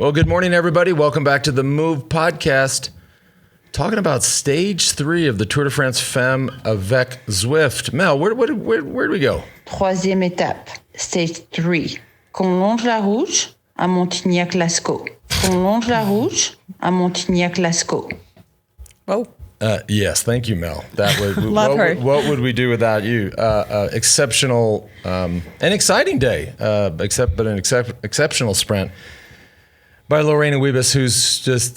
Well, good morning, everybody. Welcome back to the Move podcast. Talking about stage 3 of the Tour de France Femmes avec Zwift. Mel, where do we go? Troisième étape, stage 3. Qu'on longe la rouge à Montignac-Lascaux. Qu'on longe la rouge à Montignac-Lascaux. Oh. Yes, thank you, Mel. That would Love her. What would we do without you? Exceptional, an exciting day, but an exceptional sprint by Lorena Wiebes, who's just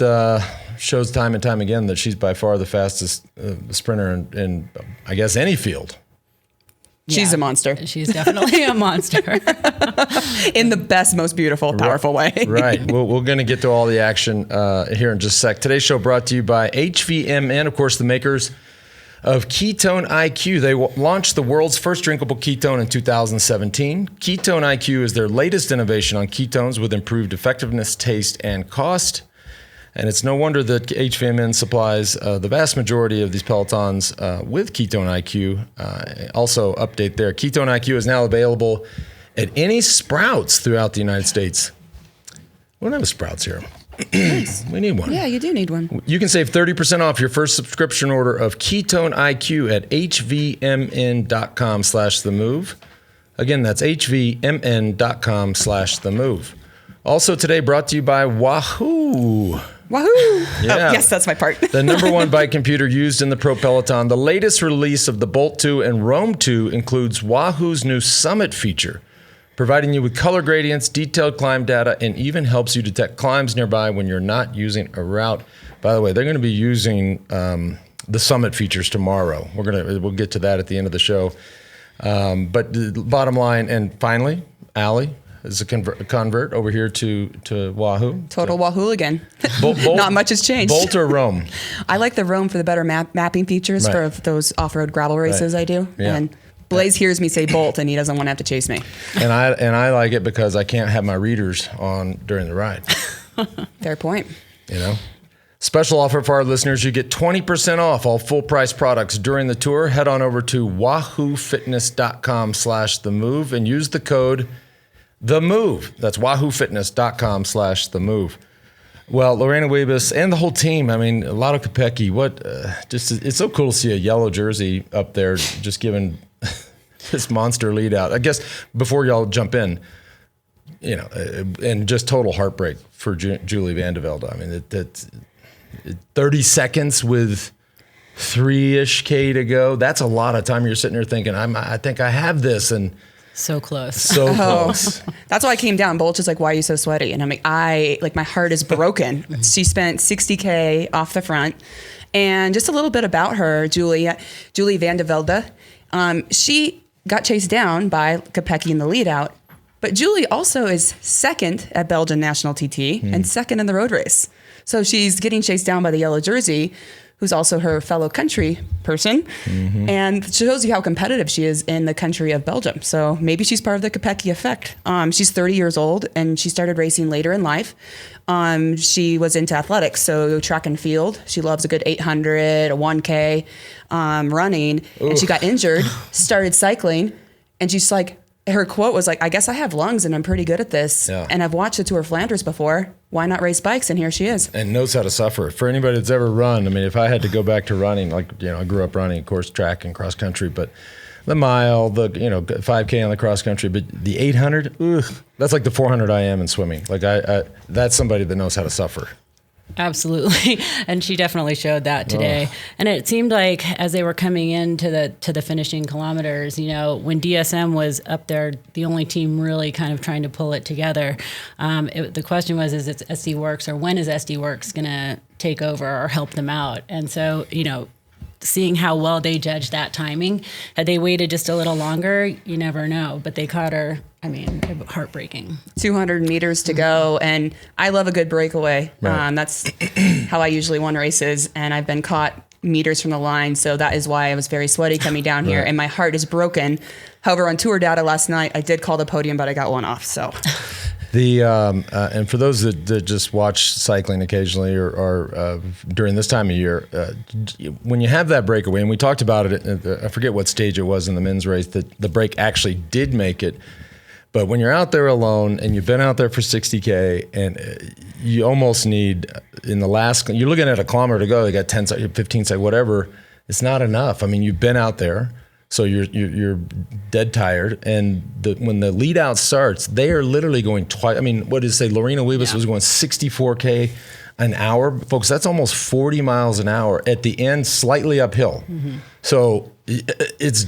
shows time and time again that she's by far the fastest sprinter in I guess any field. She's a monster. She's definitely a monster. In the best, most beautiful, powerful way. Right. We're going to get to all the action here in just a sec. Today's show brought to you by HVMN, of course, the makers of Ketone IQ. They launched the world's first drinkable ketone in 2017. Ketone IQ is their latest innovation on ketones with improved effectiveness, taste, and cost. And it's no wonder that HVMN supplies the vast majority of these Pelotons with Ketone IQ. Also, update there. Ketone IQ is now available at any Sprouts throughout the United States. We don't have a Sprouts here. Nice. We need one. Yeah, you do need one. You can save 30% off your first subscription order of Ketone IQ at hvmn.com/themove. Again, that's hvmn.com/themove. Also today brought to you by Wahoo. Wahoo! Yeah. Oh, yes, that's my part. The number one bike computer used in the Pro Peloton. The latest release of the Bolt 2 and Roam 2 includes Wahoo's new Summit feature, providing you with color gradients, detailed climb data, and even helps you detect climbs nearby when you're not using a route. By the way, they're going to be using the Summit features tomorrow. We'll get to that at the end of the show. But the bottom line, and finally, Allie is a convert over here to Wahoo. Total Wahoo again. Bolt, Not much has changed. Bolt or Roam? I like the Roam for the better mapping features for those off-road gravel races I do. Yeah. And Blaze hears me say Bolt and he doesn't want to have to chase me. And I like it because I can't have my readers on during the ride. Fair point. You know? Special offer for our listeners. You get 20% off all full price products during the tour. Head on over to wahoofitness.com/themove and use the code THEMOVE. That's wahoofitness.com/themove. Well, Lorena Wiebes and the whole team, I mean, Lotte Kopecky, it's so cool to see a yellow jersey up there just giving this monster lead out. I guess before y'all jump in, you know, and just total heartbreak for Julie Van de Velde. I mean, it's 30 seconds with 3-ish K to go. That's a lot of time. You're sitting there thinking, I think I have this. And so close. So close. That's why I came down. Bolt is like, why are you so sweaty? And I'm like, my heart is broken. She spent 60K off the front. And just a little bit about her, Julie Van de Velde. She got chased down by Kopecky in the lead out. But Julie also is second at Belgian National TT and second in the road race. So she's getting chased down by the yellow jersey, who's also her fellow country person, and shows you how competitive she is in the country of Belgium. So maybe she's part of the Kopecky effect. She's 30 years old, and she started racing later in life. She was into athletics, so track and field. She loves a good 800, a 1K, running, and she got injured, started cycling, and she's like, her quote was like, I guess I have lungs and I'm pretty good at this. Yeah. And I've watched the Tour of Flanders before. Why not race bikes? And here she is. And knows how to suffer. For anybody that's ever run, I mean, if I had to go back to running, like, you know, I grew up running, of course, track and cross country, but the mile, 5K on the cross country, but the 800, that's like the 400 I am in swimming. Like that's somebody that knows how to suffer. Absolutely. And she definitely showed that today. And it seemed like as they were coming into the finishing kilometers, you know, when DSM was up there, the only team really kind of trying to pull it together. The question was, is it SD-Worx, or when is SD-Worx going to take over or help them out? And so, you know, seeing how well they judged that timing, had they waited just a little longer, you never know. But they caught her. I mean, heartbreaking. 200 meters to go, and I love a good breakaway. Right. That's how I usually win races, and I've been caught meters from the line, so that is why I was very sweaty coming down here, and my heart is broken. However, on tour data last night, I did call the podium, but I got one off, so... And for those that just watch cycling occasionally or during this time of year, when you have that breakaway, and we talked about it, I forget what stage it was in the men's race, that the break actually did make it. But when you're out there alone and you've been out there for 60K and you almost need in the last. You're looking at a kilometer to go. You got 10 seconds, 15 seconds, whatever. It's not enough. I mean, you've been out there, so you're dead tired. And when the lead out starts, they are literally going twice. I mean, what did it say? Lorena Wiebes was going 64K an hour, folks. That's almost 40 miles an hour at the end, slightly uphill. So it's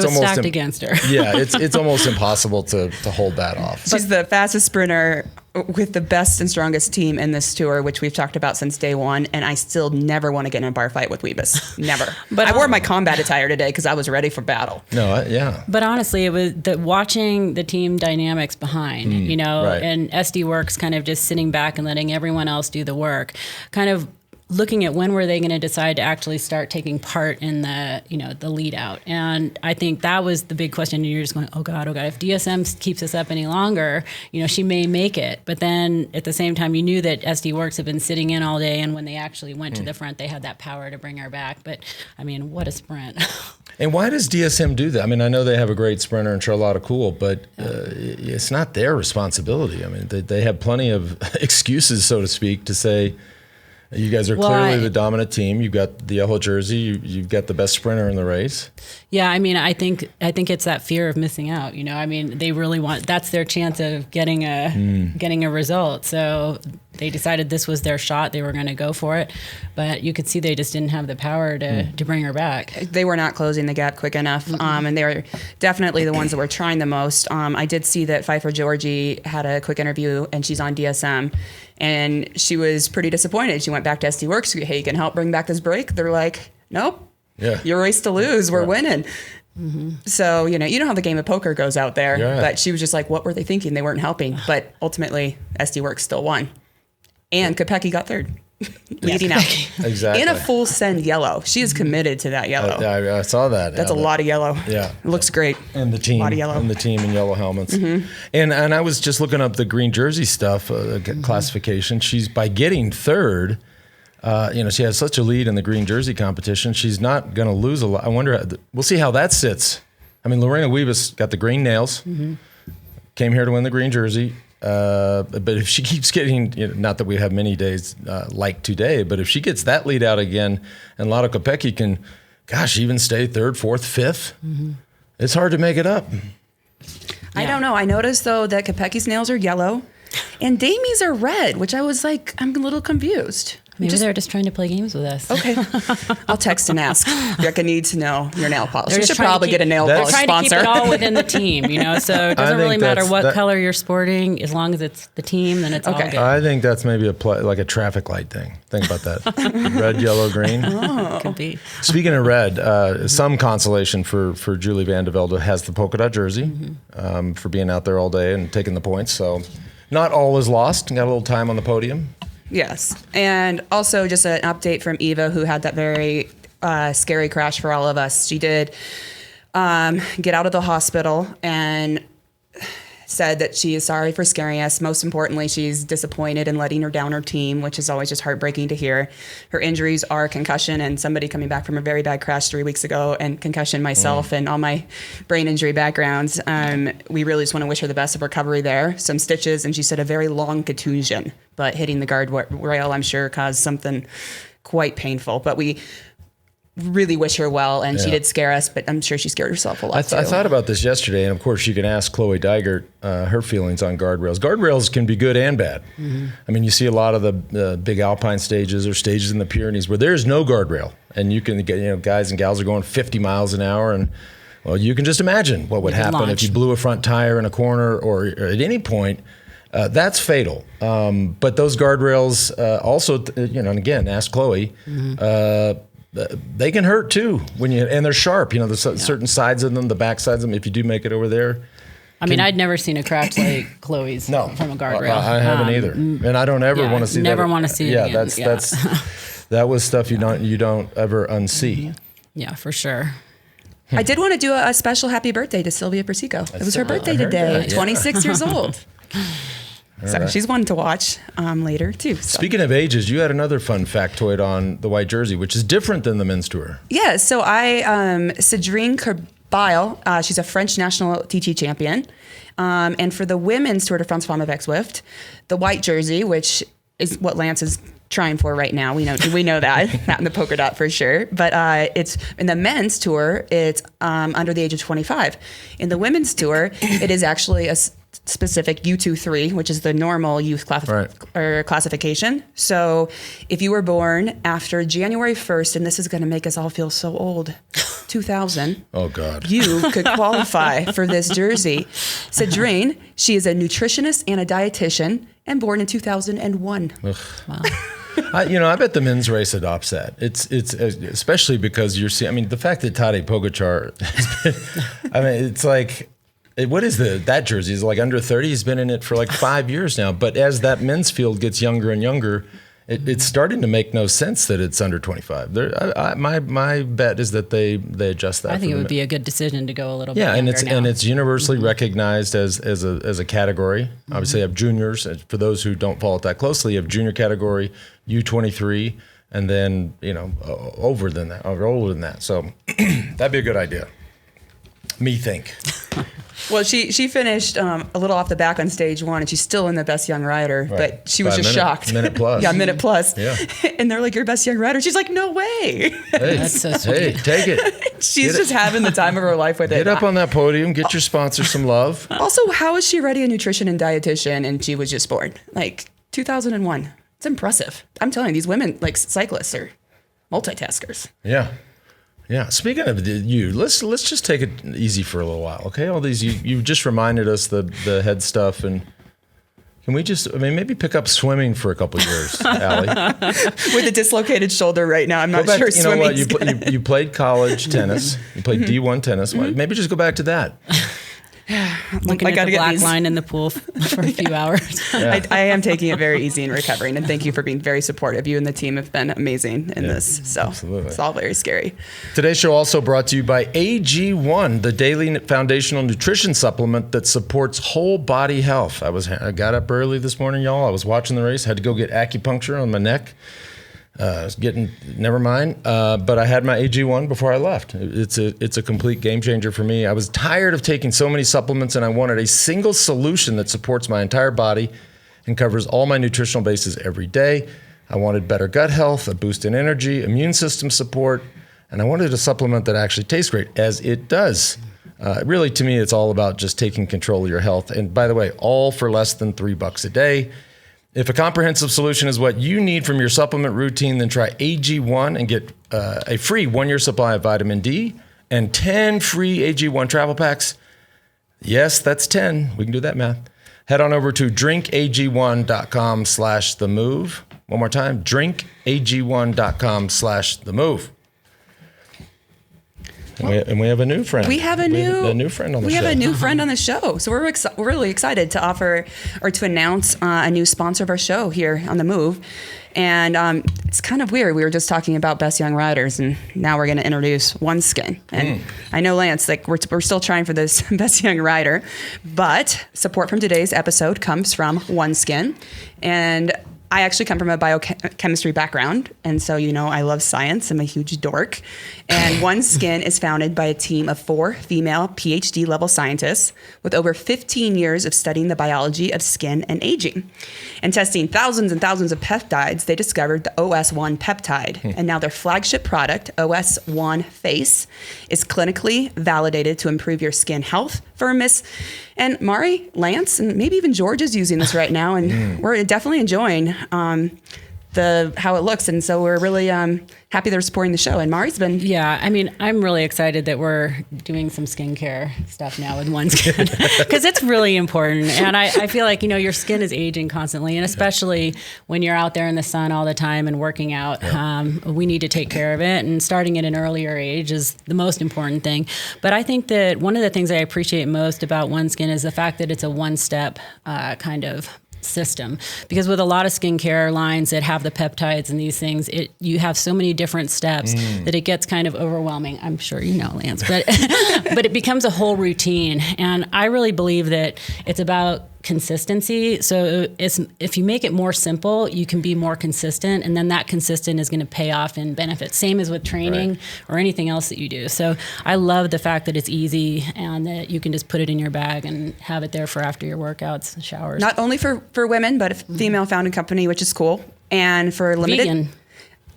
almost stacked against her. Yeah, it's almost impossible to hold that off. She's the fastest sprinter with the best and strongest team in this tour, which we've talked about since day one. And I still never want to get in a bar fight with Wiebes. Never. But I wore my combat attire today because I was ready for battle. No, yeah. But honestly, it was watching the team dynamics behind, right. and SD-Worx kind of just sitting back and letting everyone else do the work, kind of looking at when were they going to decide to actually start taking part in the lead out. And I think that was the big question. You're just going, oh God, if DSM keeps this up any longer, she may make it. But then at the same time, you knew that SD-Worx had been sitting in all day. And when they actually went to the front, they had that power to bring her back. But I mean, what a sprint. And why does DSM do that? I mean, I know they have a great sprinter in Charlotte Cool, but it's not their responsibility. I mean, they have plenty of excuses, so to speak, to say, you guys are clearly the dominant team. You've got the yellow jersey. You've got the best sprinter in the race. Yeah, I mean, I think it's that fear of missing out. I mean, they really that's their chance of getting a result. So they decided this was their shot. They were going to go for it, but you could see they just didn't have the power to bring her back. They were not closing the gap quick enough, and they were definitely the ones that were trying the most. I did see that Pfeiffer Georgie had a quick interview, and she's on DSM. And she was pretty disappointed. She went back to SD-Worx. Hey, you can help bring back this break. They're like, nope, your race to lose. We're winning. So, you know how the game of poker goes out there. Yeah. But she was just like, what were they thinking? They weren't helping. But ultimately, SD-Worx still won. And Kopecky got third. Leading out. Exactly. In a full send yellow. She is committed to that yellow. I saw that. That's a lot of yellow. Yeah. It looks great. And the team. A lot of yellow. And the team in yellow helmets. And I was just looking up the green jersey stuff, classification. She's, by getting third, she has such a lead in the green jersey competition. She's not going to lose a lot. I wonder, we'll see how that sits. I mean, Lorena Wiebes got the green nails, came here to win the green jersey. But if she keeps getting, not that we have many days like today, but if she gets that lead out again, and Lotte Kopecky can, even stay third, fourth, fifth, it's hard to make it up. I don't know. I noticed though that Kopecky's nails are yellow, and Damie's are red, which I was like, I'm a little confused. Maybe they're just trying to play games with us. Okay. I'll text and ask. Rebecca needs to know your nail polish. They're We should probably get a nail polish sponsor. Trying to keep it all within the team, so it doesn't really matter what color you're sporting. As long as it's the team, then it's all good. I think that's maybe like a traffic light thing. Think about that. Red, yellow, green. Could be. Speaking of red, some consolation for Julie Van de Velde has the polka dot jersey for being out there all day and taking the points. So not all is lost. Got a little time on the podium. Yes. And also just an update from Eva, who had that very scary crash for all of us. She did get out of the hospital and said that she is sorry for scaring us. Most importantly, she's disappointed in letting her down her team, which is always just heartbreaking to hear. Her injuries are concussion and somebody coming back from a very bad crash 3 weeks ago, and concussion myself and all my brain injury backgrounds. We really just want to wish her the best of recovery there. Some stitches, and she said a very long contusion, but hitting the guardrail, I'm sure, caused something quite painful. But we really wish her well, and she did scare us, but I'm sure she scared herself a lot too. I thought about this yesterday, and of course you can ask Chloe Dygert her feelings on guardrails. Guardrails can be good and bad. I mean, you see a lot of the big alpine stages or stages in the Pyrenees where there's no guardrail, and you can get, guys and gals are going 50 miles an hour, and well, you can just imagine what would happen if you blew a front tire in a corner or at any point. That's fatal. But those guardrails also, and again, ask Chloe, they can hurt too and they're sharp. There's certain sides of them, the back sides of them. If you do make it over there, I mean, I'd never seen a crash like Chloe's from a guardrail. I haven't either, and I don't ever want to see. Never want to see it again. That was stuff you don't ever unsee. Yeah, for sure. I did want to do a special happy birthday to Sylvia Persico. It was her birthday today, 26 years old. So she's one to watch later too. So. Speaking of ages, you had another fun factoid on the white jersey, which is different than the men's tour. Yeah, so Cédrine Corbile, she's a French national TT champion. And for the women's Tour de France Femme avec Zwift, the white jersey, which is what Lance is trying for right now. We know that, not in the polka dot for sure. But it's in the men's tour, it's under the age of 25. In the women's tour, it is actually a specific U23, which is the normal youth classification. So if you were born after January 1st, and this is going to make us all feel so old, 2000. Oh, God. You could qualify for this jersey. Cedrine, she is a nutritionist and a dietitian and born in 2001. Wow. I bet the men's race adopts that. It's especially because you're seeing, I mean, the fact that Tadej Pogačar, I mean, it's like, what is that jersey? Is like under 30. He's been in it for like 5 years now. But as that men's field gets younger and younger, it's starting to make no sense that it's under 25. My bet is that they adjust that. I think it would be a good decision to go a little bit. Yeah, and younger it's universally recognized as a category. Obviously, you have juniors. For those who don't follow it that closely, you have junior category, U23, and then older than that. So that'd be a good idea. Me think. Well, she finished a little off the back on stage 1, and she's still in the best young rider, Right. but she was just shocked. Minute plus. Yeah, minute plus. Yeah. And they're like, "You're best young rider." She's like, "No way." Hey, That's so sweet. Hey, take it. She's just having the time of her life with it. Get up on that podium. Get your sponsor some love. Also, how is she already a nutrition and dietitian, and she was just born? Like 2001. It's impressive. I'm telling you, these women, like cyclists, are multitaskers. Yeah. Yeah. Speaking of let's just take it easy for a little while, okay? All these you just reminded us the head stuff, and can we just maybe pick up swimming for a couple of years, Allie? With a dislocated shoulder right now, I'm not sure You know what? swimming. You played college tennis. You played D1 tennis. Maybe just go back to that. Looking at the black line in the pool for a few hours. Yeah. I am taking it very easy and recovering, and thank you for being very supportive. You and the team have been amazing in this, so absolutely. It's all very scary. Today's show also brought to you by AG1, the daily foundational nutrition supplement that supports whole body health. I got up early this morning, y'all. I was watching the race. Had to go get acupuncture on my neck. Never mind. But I had my AG1 before I left. It's a complete game changer for me. I was tired of taking so many supplements, and I wanted a single solution that supports my entire body and covers all my nutritional bases every day. I wanted better gut health, a boost in energy, immune system support, and I wanted a supplement that actually tastes great, as it does. Really, to me, it's all about just taking control of your health. And by the way, all for less than $3 a day. If a comprehensive solution is what you need from your supplement routine, then try AG1 and get a free 1-year supply of vitamin D and 10 free AG1 travel packs. Yes, that's 10. We can do that math. Head on over to drinkag1.com/themove. One more time, drinkag1.com/themove. And we have a new friend. We have a new friend on the show. We have a new friend on the show. So we're really excited to offer or to announce a new sponsor of our show here on The Move. And it's kind of weird. We were just talking about Best Young Riders, and now we're going to introduce OneSkin. And I know, Lance, like we're still trying for this Best Young Rider, but support from today's episode comes from OneSkin. And I actually come from a biochemistry background, and so I love science. I'm a huge dork. And OneSkin is founded by a team of 4 female PhD-level scientists with over 15 years of studying the biology of skin and aging. And testing thousands and thousands of peptides, they discovered the OS1 peptide. And now their flagship product, OS1 Face, is clinically validated to improve your skin health, firmness. And Mari, Lance, and maybe even George is using this right now, and we're definitely enjoying how it looks. And so we're really happy they're supporting the show. And Mari's been... Yeah, I mean, I'm really excited that we're doing some skincare stuff now with OneSkin because it's really important. And I feel like, your skin is aging constantly, and especially when you're out there in the sun all the time and working out, we need to take care of it. And starting at an earlier age is the most important thing. But I think that one of the things I appreciate most about OneSkin is the fact that it's a one-step kind of system, because with a lot of skincare lines that have the peptides and these things, you have so many different steps that it gets kind of overwhelming. I'm sure Lance, but but it becomes a whole routine. And I really believe that it's about consistency. So if you make it more simple, you can be more consistent, and then that consistent is going to pay off in benefits. Same as with training or anything else that you do. So I love the fact that it's easy and that you can just put it in your bag and have it there for after your workouts and showers. Not only for women, but a female-founded company, which is cool. And for limited... Vegan.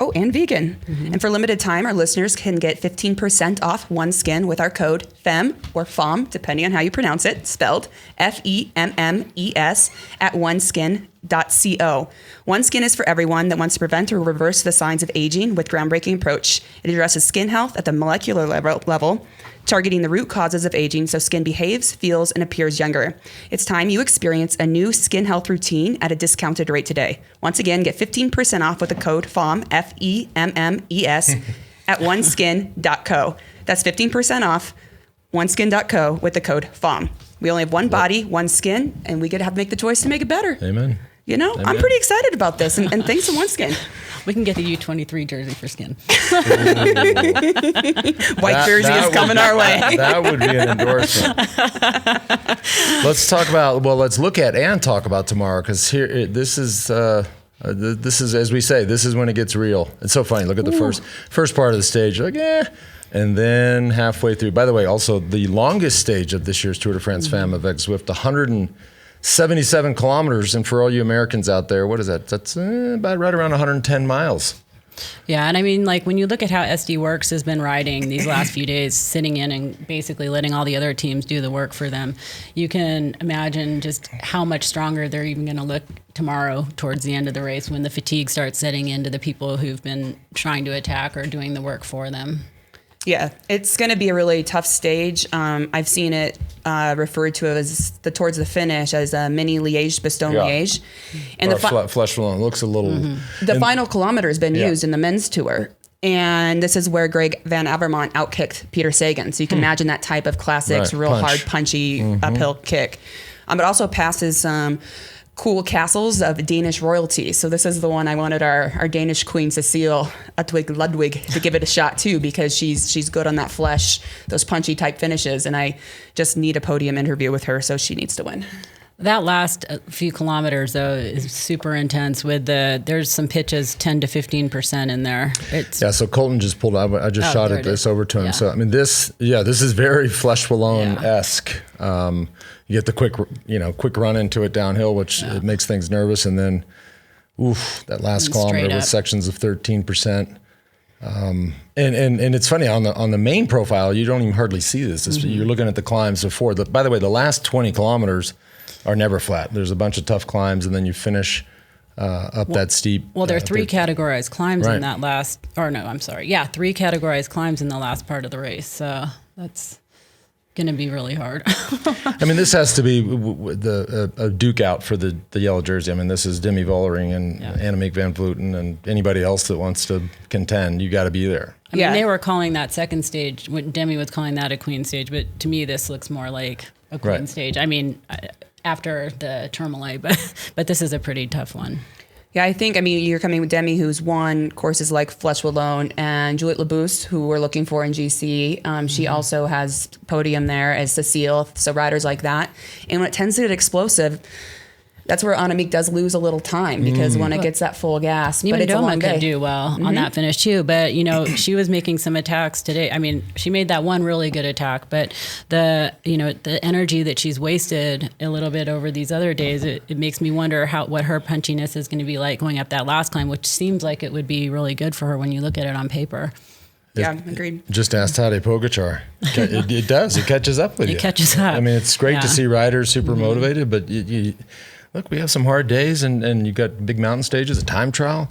Oh, and vegan. And for limited time, our listeners can get 15% off OneSkin with our code FEM or FOM, depending on how you pronounce it, spelled FEMMES at oneskin.co. OneSkin is for everyone that wants to prevent or reverse the signs of aging with groundbreaking approach. It addresses skin health at the molecular level, targeting the root causes of aging so skin behaves, feels, and appears younger. It's time you experience a new skin health routine at a discounted rate today. Once again, get 15% off with the code FOM, FEMMES, at oneskin.co. That's 15% off, oneskin.co with the code FOM. We only have one body, one skin, and we get to have to make the choice to make it better. Amen. You know, Amen. I'm pretty excited about this, and thanks to OneSkin. We can get the U23 jersey for skin. White jersey is coming our way. That would be an endorsement. Let's look at and talk about tomorrow, because here, this is, as we say, this is when it gets real. It's so funny. Look at the first part of the stage. You're like, and then halfway through. By the way, also the longest stage of this year's Tour de France Femmes avec Zwift, 177 kilometers. And for all you Americans out there, what is that? That's about right around 110 miles. Yeah, and I mean, like, when you look at how SD-Worx has been riding these last few days, sitting in and basically letting all the other teams do the work for them, you can imagine just how much stronger they're even going to look tomorrow towards the end of the race when the fatigue starts setting into the people who've been trying to attack or doing the work for them. Yeah, it's going to be a really tough stage. I've seen it referred to as towards the finish as a mini Liège-Bastogne-Liège. And Flesh alone looks a little... The final kilometer has been used in the men's tour. And this is where Greg Van Avermaet outkicked Peter Sagan. So you can imagine that type of classics, real hard, punchy, uphill kick. It also passes some cool castles of Danish royalty. So this is the one I wanted our Danish queen, Cecile Ludwig, to give it a shot too, because she's good on that flesh, those punchy type finishes. And I just need a podium interview with her, so she needs to win. That last few kilometers, though, is super intense. There's some pitches, 10 to 15% in there. So Colton just pulled out. I just shot this over to him. Yeah. So I mean, this is very Flesh Wallone-esque. You get the quick run into it downhill, which it makes things nervous, and then, that last kilometer with sections of 13%. And it's funny on the main profile, you don't even hardly see this. You're looking at the climbs before. By the way, the last 20 kilometers are never flat. There's a bunch of tough climbs, and then you finish up that steep. Well, there are three categorized climbs in that last. Or no, I'm sorry. Yeah, 3 categorized climbs in the last part of the race. So that's going to be really hard. I mean, this has to be a duke out for the yellow jersey. I mean, this is Demi Vollering and Annemiek van Vleuten and anybody else that wants to contend. You got to be there. I mean, they were calling that second stage, when Demi was calling that a queen stage, but to me, this looks more like a queen stage. I mean, after the Tourmalet, but this is a pretty tough one. Yeah, you're coming with Demi, who's won courses like Flesh Wallone, and Juliette Labousse, who we're looking for in GC. She also has podium there as Cecile, so riders like that. And when it tends to get explosive, that's where Annemiek does lose a little time, because when it gets that full gas, even but it's a long day. Could do well on that finish too. But she was making some attacks today. I mean, she made that one really good attack, but the energy that she's wasted a little bit over these other days, it makes me wonder what her punchiness is going to be like going up that last climb, which seems like it would be really good for her when you look at it on paper. Yeah, agreed. Just ask Tadej Pogačar. It does. It catches up with you. It catches up. I mean, it's great to see riders super motivated, but look, we have some hard days, and you've got big mountain stages, a time trial.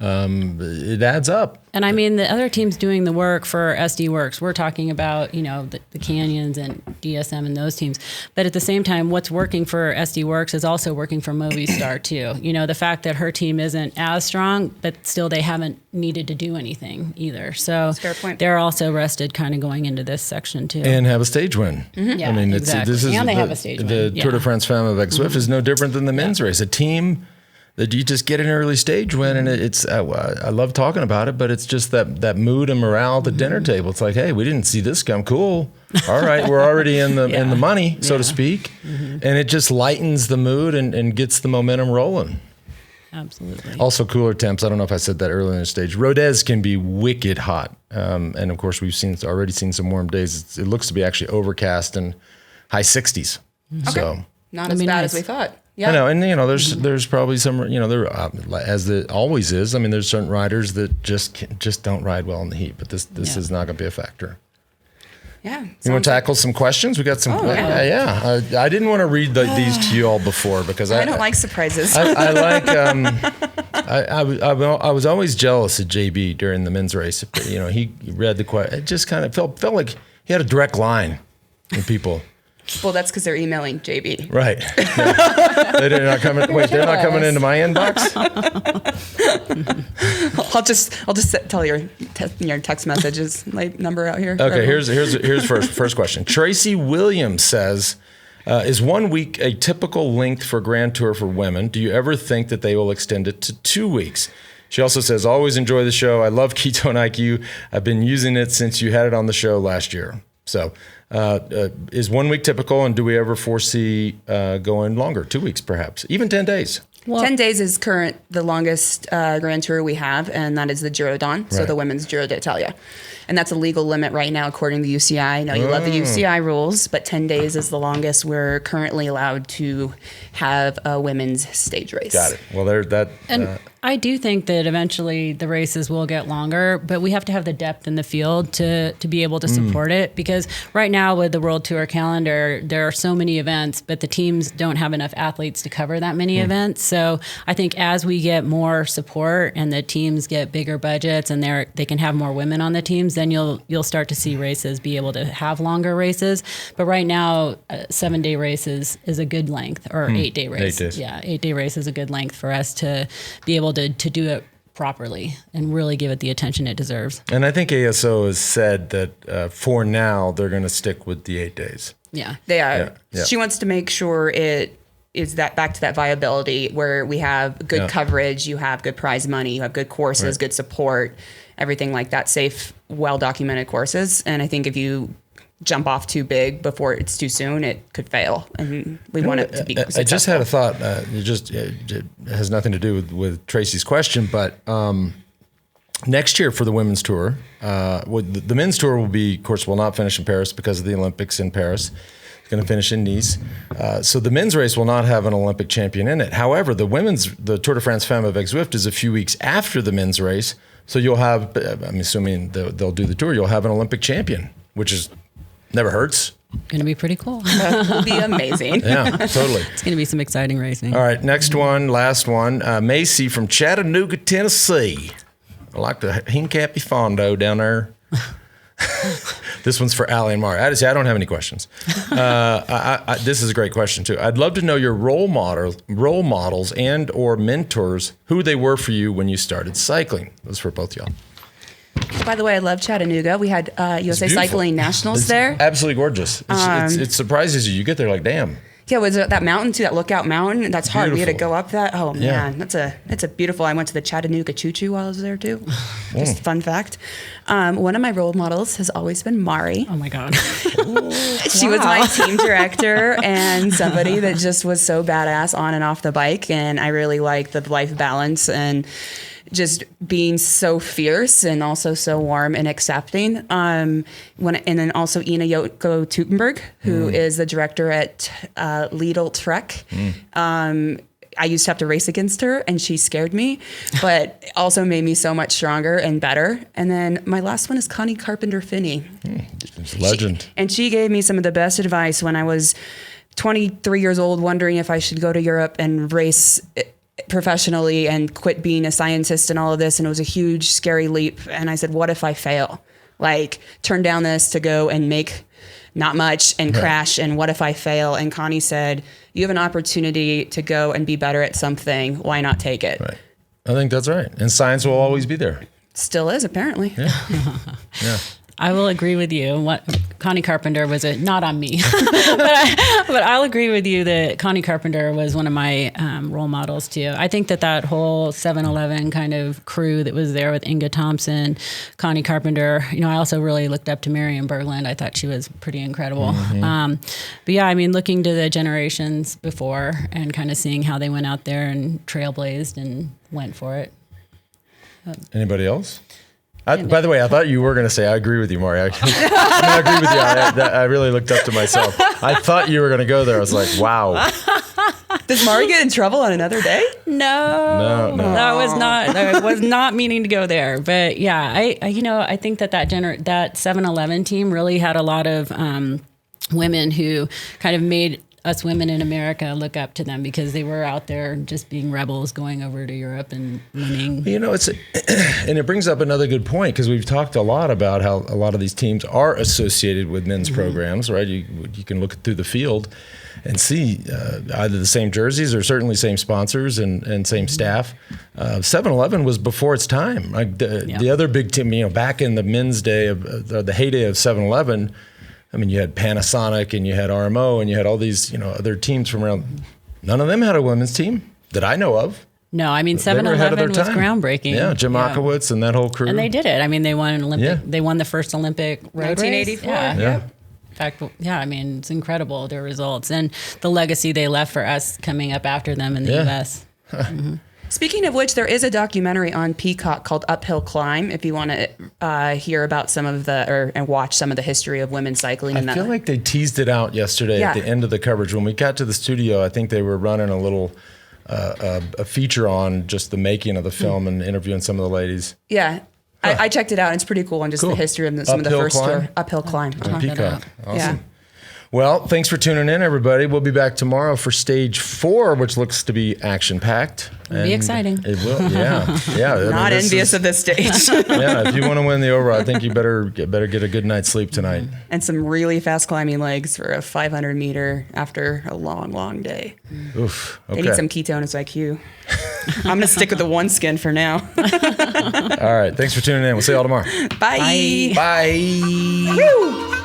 It adds up. And I mean, the other teams doing the work for SD-Worx, we're talking about, the Canyons and DSM and those teams. But at the same time, what's working for SD-Worx is also working for Movistar too. The fact that her team isn't as strong, but still they haven't needed to do anything either. So they're also rested kind of going into this section too. And have a stage win. Yeah, I mean, exactly. They have a stage win. The Tour de France Femmes avec Zwift is no different than the men's race. A team that you just get an early stage win, and it's I love talking about it, but it's just that mood and morale at the dinner table. It's like, hey, we didn't see this come. Cool. All right, we're already in the money, so to speak, and it just lightens the mood and gets the momentum rolling. Absolutely. Also, cooler temps. I don't know if I said that earlier in the stage. Rodez can be wicked hot, and of course, we've already seen some warm days. It looks to be actually overcast and high 60s. Okay. So not as bad as we thought. Yeah. I know, and there's probably some, there as it always is. I mean, there's certain riders that just don't ride well in the heat, but this is not going to be a factor. Yeah. You want to tackle some questions? We got some. I didn't want to read these to you all before because I don't like surprises. I like. I was always jealous of JB during the men's race. He read the question. It just kind of felt like he had a direct line with people. Well, that's because they're emailing JB. Right. Yeah. They're not coming. Wait, they're not coming into my inbox. I'll just tell your text messages number out here. Okay. Here's first question. Tracy Williams says, "Is 1 week a typical length for Grand Tour for women? Do you ever think that they will extend it to 2 weeks?" She also says, "Always enjoy the show. I love Ketone IQ. I've been using it since you had it on the show last year." So. Is 1 week typical, and do we ever foresee going longer, 2 weeks perhaps, even 10 days? Well, 10 days is the longest Grand Tour we have, and that is the Giro Dawn, so the women's Giro d'Italia. And that's a legal limit right now according to the UCI. I know you love the UCI rules, but 10 days is the longest we're currently allowed to have a women's stage race. Got it. Well, there's that. I do think that eventually the races will get longer, but we have to have the depth in the field to be able to support it, because right now with the World Tour calendar, there are so many events, but the teams don't have enough athletes to cover that many events. So I think as we get more support and the teams get bigger budgets and they can have more women on the teams, then you'll start to see races be able to have longer races. But right now, 7-day races is a good length, or 8-day race. 8 days. Yeah, 8-day race is a good length for us to be able to do it properly and really give it the attention it deserves. And I think ASO has said that for now they're going to stick with the 8 days. Yeah, they are. Yeah. She wants to make sure it is that back to that viability where we have good coverage, you have good prize money, you have good courses, good support, everything like that, safe, well-documented courses. And I think if you jump off too big before it's too soon, it could fail. And we want it to be successful. I just had a thought. It has nothing to do with Tracy's question, but next year for the women's tour, the men's tour will not finish in Paris because of the Olympics in Paris. It's going to finish in Nice. So the men's race will not have an Olympic champion in it. However, the Tour de France Femmes avec Zwift is a few weeks after the men's race. So you'll have, I'm assuming they'll do the tour, you'll have an Olympic champion, which is never hurts. Going to be pretty cool. That will be amazing. Yeah, totally. It's going to be some exciting racing. All right, next one, last one. Macy from Chattanooga, Tennessee. I like the Hincapie Fondo down there. This one's for Allie and Mara. I don't have any questions. This is a great question too. I'd love to know your role models and or mentors, who they were for you when you started cycling. That's for both y'all. By the way, I love Chattanooga. We had USA Cycling Nationals there. Absolutely gorgeous. It surprises you. You get there like, damn. Yeah, was that mountain too? That Lookout Mountain. That's hard. Beautiful. We had to go up that. Oh man, it's a beautiful. I went to the Chattanooga Choo Choo while I was there too. Just fun fact. One of my role models has always been Mari. Oh my God. She was my team director and somebody that just was so badass on and off the bike, and I really like the life balance and just being so fierce and also so warm and accepting. And then also Ina Yoko Tutenberg, who is the director at leadout. I used to have to race against her, and she scared me, but also made me so much stronger and better. And then my last one is Connie Carpenter-Finney. She's a legend. She gave me some of the best advice when I was 23 years old, wondering if I should go to Europe and race professionally and quit being a scientist and all of this. And it was a huge, scary leap. And I said, what if I fail? Like, turn down this to go and make not much and crash. And what if I fail? And Connie said, you have an opportunity to go and be better at something. Why not take it? Right. I think that's right. And science will always be there. Still is, apparently. Yeah. Yeah. I will agree with you. Connie Carpenter was not on me, but But I'll agree with you that Connie Carpenter was one of my role models too. I think that whole 7-Eleven kind of crew that was there with Inga Thompson, Connie Carpenter, I also really looked up to Marion Berglund. I thought she was pretty incredible. But yeah, I mean, looking to the generations before and kind of seeing how they went out there and trailblazed and went for it. Anybody else? By the way, I thought you were going to say, I agree with you, Maury. I agree with you. I really looked up to myself. I thought you were going to go there. I was like, wow. Does Maury get in trouble on another day? No. I was not meaning to go there. But yeah, I think that 7-Eleven team really had a lot of women who kind of made us women in America look up to them because they were out there just being rebels, going over to Europe and winning. And it brings up another good point because we've talked a lot about how a lot of these teams are associated with men's programs, right? You can look through the field and see either the same jerseys or certainly same sponsors and same staff. 7-Eleven was before its time. The other big team, back in the men's day of the heyday of 7-Eleven. I mean, you had Panasonic and you had RMO and you had all these, other teams from around. None of them had a women's team that I know of. No, I mean, 7-Eleven was groundbreaking. Yeah, Jim Akowitz and that whole crew. And they did it. I mean, they won an Olympic. Yeah. They won the first Olympic road 1984. race. Yeah. In fact, I mean, it's incredible, their results and the legacy they left for us coming up after them in the U.S. Speaking of which, there is a documentary on Peacock called Uphill Climb. If you want to hear about some of and watch some of the history of women's cycling. I feel like they teased it out yesterday at the end of the coverage. When we got to the studio, I think they were running a little a feature on just the making of the film and interviewing some of the ladies. Yeah. I checked it out. It's pretty cool on just the history of some of the first tour. Uphill Climb. On Peacock. Awesome. Yeah. Well, thanks for tuning in, everybody. We'll be back tomorrow for stage 4, which looks to be action-packed. It'll be exciting. It will, yeah. Not envious of this stage. Yeah, if you want to win the overall, I think you better get a good night's sleep tonight. And some really fast climbing legs for a 500-meter after a long, long day. Oof, okay. They need some ketones IQ. I'm going to stick with the one skin for now. All right, thanks for tuning in. We'll see you all tomorrow. Bye. Bye. Woo!